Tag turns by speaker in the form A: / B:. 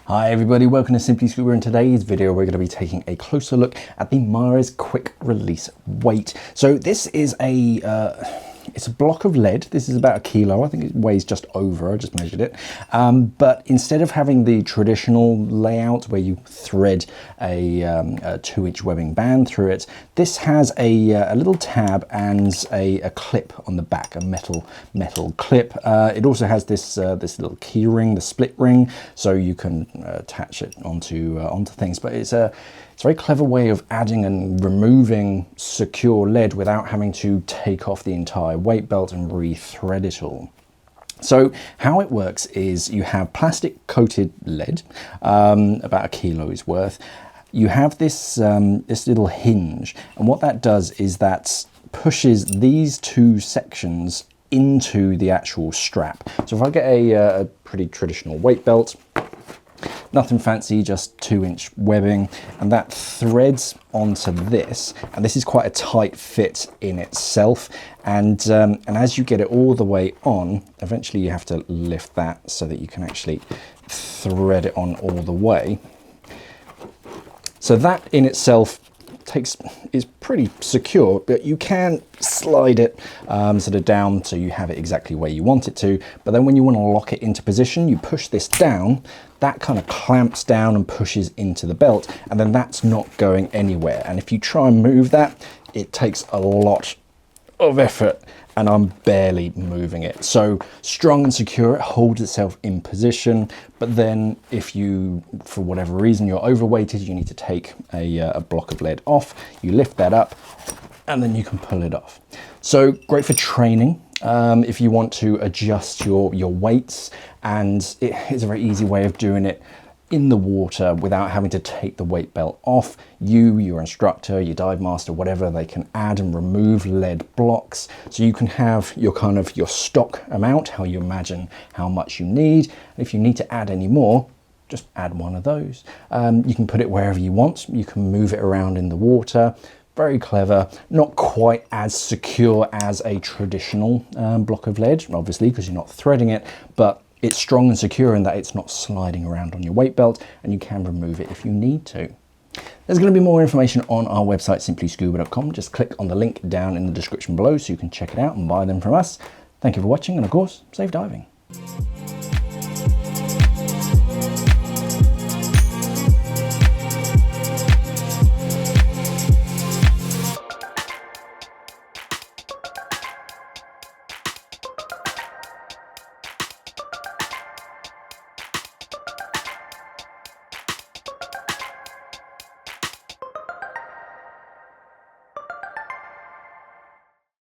A: Hi everybody, welcome to Simply Scuba. In today's video we're going to be taking a closer look at the Mares quick release weight. So this is it's a block of lead. This is about 1 kilo. I think it weighs just over, I just measured it. But instead of having the traditional layout where you thread a 2-inch webbing band through it, this has a little tab and a clip on the back, a metal clip. It also has this little key ring, the split ring, so you can attach it onto things. But it's a very clever way of adding and removing secure lead without having to take off the entire weight belt and re-thread it all. So how it works is you have plastic coated lead, about 1 kilo's worth. You have this little hinge, and what that does is that pushes these two sections into the actual strap. So if I get a pretty traditional weight belt, nothing fancy, just 2-inch webbing, and that threads onto this, and this is quite a tight fit in itself, and as you get it all the way on, eventually you have to lift that so that you can actually thread it on all the way. So that in itself is pretty secure, but you can slide it sort of down so you have it exactly where you want it to. But then when you want to lock it into position, you push this down, that kind of clamps down and pushes into the belt, and then that's not going anywhere. And if you try and move that, it takes a lot of effort, and I'm barely moving it. So strong and secure, it holds itself in position. But then if you, for whatever reason, you're overweighted, you need to take a block of lead off, you lift that up, and then you can pull it off. So great for training. If you want to adjust your weights, and it is a very easy way of doing it in the water without having to take the weight belt off. Your instructor, your dive master, whatever, they can add and remove lead blocks. So you can have your stock amount, how you imagine how much you need. And if you need to add any more, just add one of those. You can put it wherever you want. You can move it around in the water. Very clever, not quite as secure as a traditional block of lead, obviously, because you're not threading it, but it's strong and secure in that it's not sliding around on your weight belt, and you can remove it if you need to. There's going to be more information on our website, simplyscuba.com. Just click on the link down in the description below so you can check it out and buy them from us. Thank you for watching, and of course, safe diving.